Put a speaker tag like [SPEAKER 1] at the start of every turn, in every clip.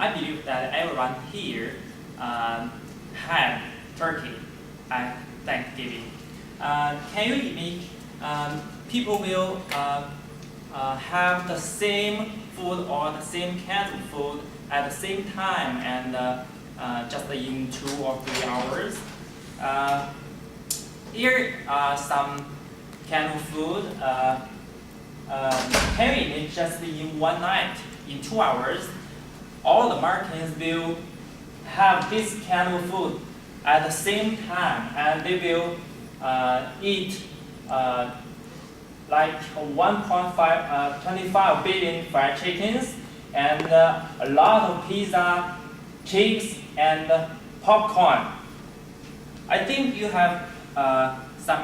[SPEAKER 1] I believe that everyone here had turkey at Thanksgiving. Can you imagine people will have the same food or the same kind of food at the same time and just in 2 or 3 hours? Here are some kind of food. Having it just in one night, in 2 hours, all the Americans will have this kind of food at the same time, and they will eat like 1.25 billion fried chickens and a lot of pizza, chips, and popcorn. I think you have some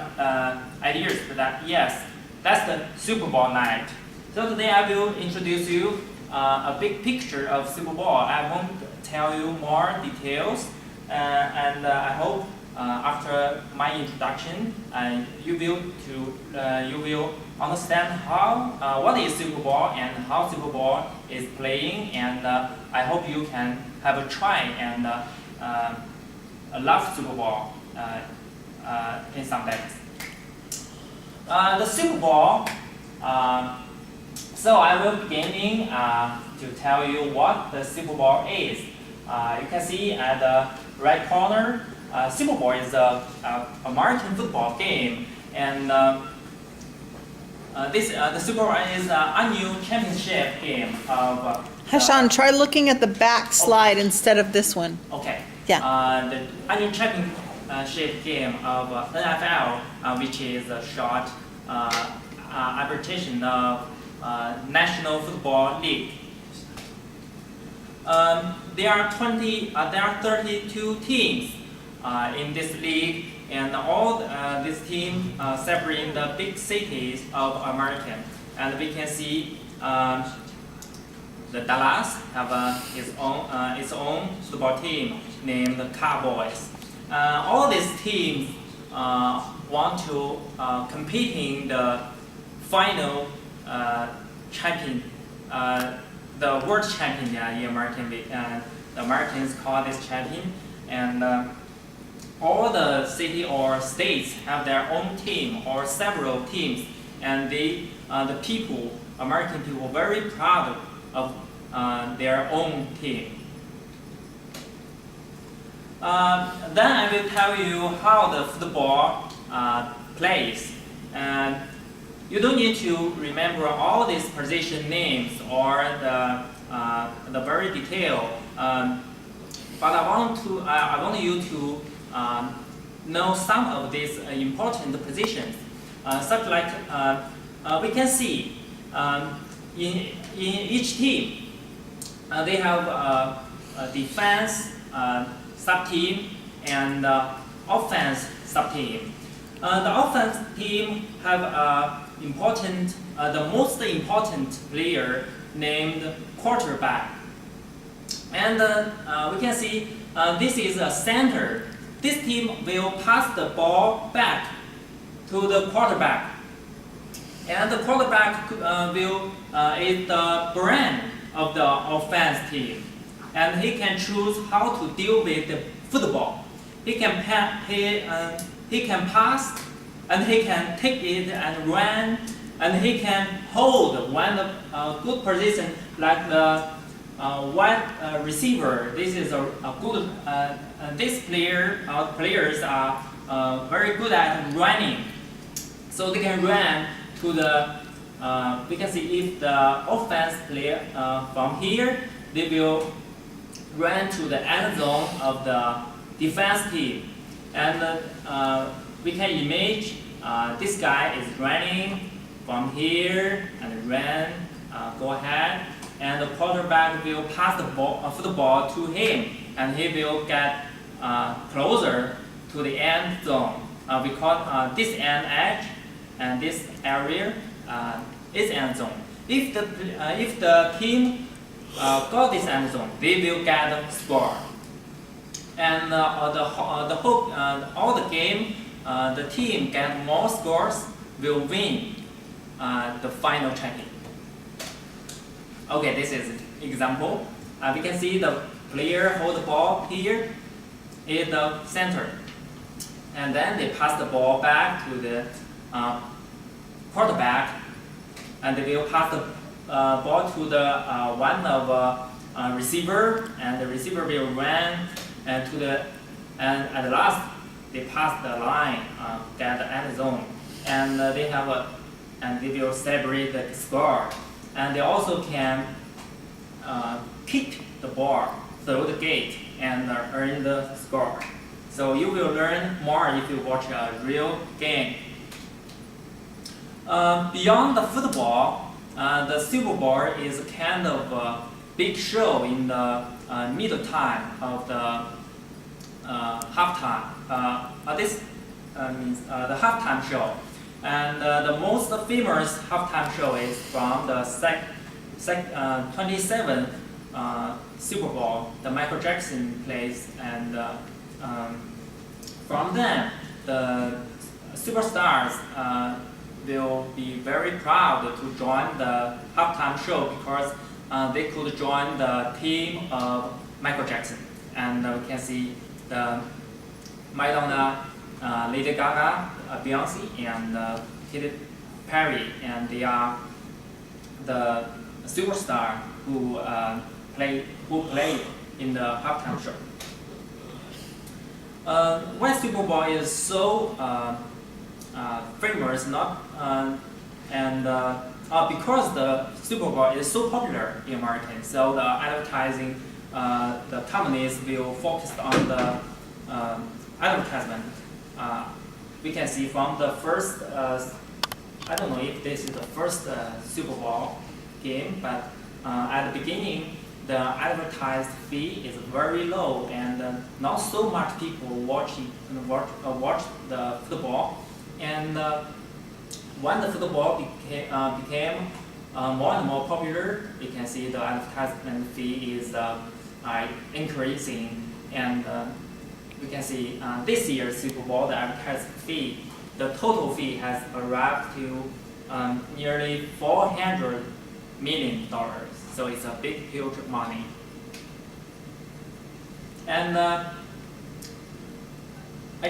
[SPEAKER 1] ideas for that. Yes, that's the Super Bowl night. So today I will introduce you a big picture of Super Bowl. I won't tell you more details, and I hope after my introduction you will understand how what is Super Bowl and how Super Bowl is playing, and I hope you can have a try and love Super Bowl in some days. The Super Bowl. So I will beginning to tell you what the Super Bowl is. You can see at the right corner, Super Bowl is a American football game, and the Super Bowl is an annual championship game of.
[SPEAKER 2] Hashan, try looking at the back slide instead of this one.
[SPEAKER 1] Okay.
[SPEAKER 2] Yeah.
[SPEAKER 1] The annual championship game of NFL, which is a short abbreviation of National Football League. There are 32 teams in this league, and all these teams separate in the big cities of America. And we can see the Dallas have its own football team named the Cowboys. All these teams want to compete in the final champion, the world champion in American. The Americans call this champion, and all the city or states have their own team or several teams, and the people, American people, very proud of their own team. Then I will tell you how the football plays. And you don't need to remember all these position names or the very detail. But I want you to know some of these important positions. Such like we can see in each team they have a defense sub-team and offense sub-team. The offense team have the most important player named quarterback. And we can see this is a center. This team will pass the ball back to the quarterback. And the quarterback is the brain of the offense team. And he can choose how to deal with the football. He can pass, and he can take it and run, and he can hold one good position like the wide receiver. This is a good. This players are very good at running, so they can run to the. We can see if the offense player from here, they will run to the end zone of the defense team, and we can imagine this guy is running from here and run, go ahead, and the quarterback will pass the football to him, and he will get closer to the end zone. We call this end edge and this area is end zone. If the team got this end zone, they will get a score. And all the game, the team get more scores will win the final champion. Okay, this is example. we can see the player hold the ball here in the center, and then they pass the ball back to the quarterback, and they will pass the ball to the one of receiver, and the receiver will run and to the and at last they pass the line, get the end zone, and they have a and they will celebrate the score, and they also can kick the ball through the gate and earn the score. So you will learn more if you watch a real game. Beyond the football, the Super Bowl is kind of a big show in the middle time of the halftime. This means the halftime show. And the most famous halftime show is from the 27 Super Bowl, the Michael Jackson plays, and from then the superstars will be very proud to join the halftime show because they could join the team of Michael Jackson. And we can see the Madonna, Lady Gaga, Beyonce, and Katy Perry, and they are the superstar who play in the halftime show. Why Super Bowl is so famous, because the Super Bowl is so popular in America, so the advertising, the companies will focus on the advertisement. We can see from the first, I don't know if this is the first Super Bowl game, but at the beginning, the advertised fee is very low, and not so much people watch the football. And when the football became more and more popular, you can see the advertisement fee is increasing, and we can see this year's Super Bowl, the advertising fee, the total fee has arrived to nearly $400 million. So it's a big, huge money. And I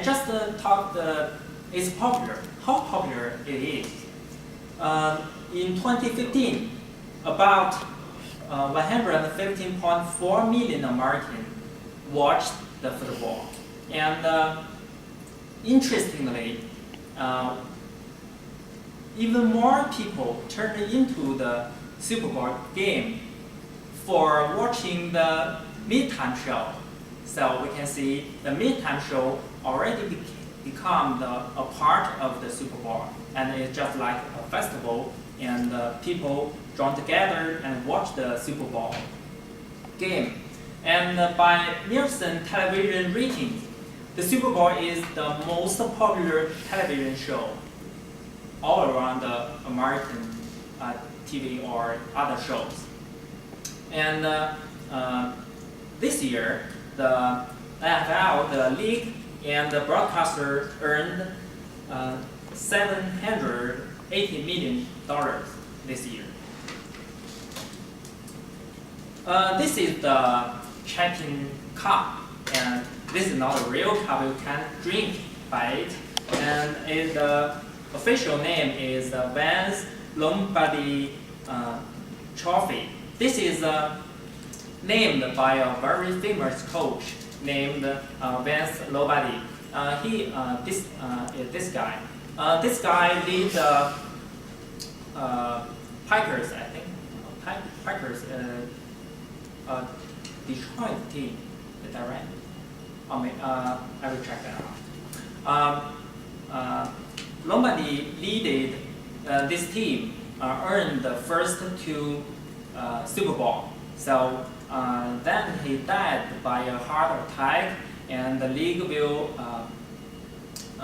[SPEAKER 1] just talked, it's popular, how popular it is. In 2015, about 115.4 million Americans watched the football. And interestingly, even more people turned into the Super Bowl game for watching the midtime show. So we can see the midtime show already become a part of the Super Bowl, and it's just like a festival, and people join together and watch the Super Bowl game. And by Nielsen television ratings, the Super Bowl is the most popular television show all around the American TV or other shows. And this year, the NFL, the league, and the broadcaster earned $780 million this year. This is the Champion Cup, and this is not a real cup. You can drink by it, and the official name is the Vance Lombardi Trophy. This is named by a very famous coach named Vance Lombardi. This guy. This guy leads the Packers, I think. Packers, Detroit team. Is that right? I will check that out. Lombardi leaded this team, earned the first two Super Bowl. So then he died by a heart attack, and the league will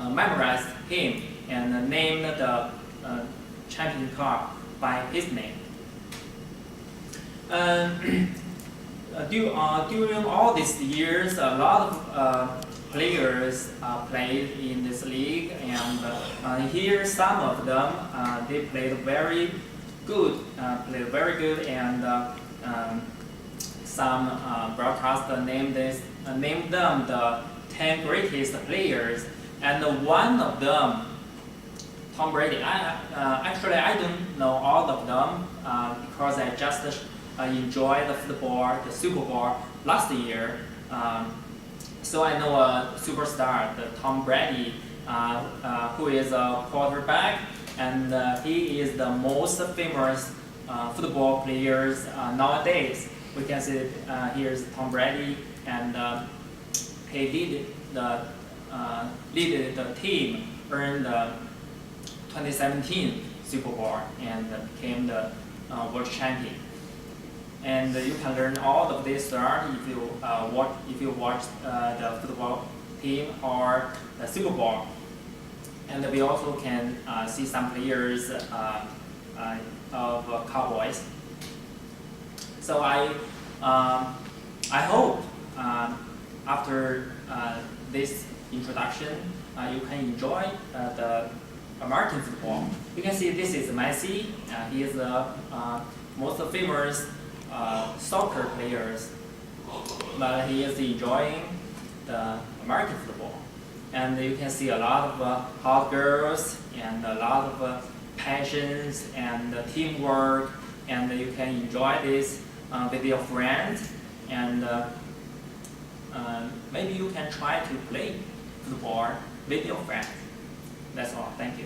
[SPEAKER 1] memorize him and name the Champion Cup by his name. During all these years, a lot of players played in this league, and here some of them they played very good, and some broadcaster named them the 10 greatest players, and one of them, Tom Brady. Actually, I don't know all of them because I just enjoyed the football, the Super Bowl last year. So I know a superstar, the Tom Brady, who is a quarterback, and he is the most famous football players nowadays. We can see here's Tom Brady, and he lead the team, earned the 2017 Super Bowl, and became the world champion. And you can learn all of this stuff if you watch the football team or the Super Bowl. And we also can see some players of Cowboys. So I hope after this introduction you can enjoy the American football. You can see this is Messi. He is the most famous soccer players, but he is enjoying the American football. And you can see a lot of hot girls and a lot of passions and teamwork, and you can enjoy this with your friends, and maybe you can try to play football with your friends. That's all. Thank you.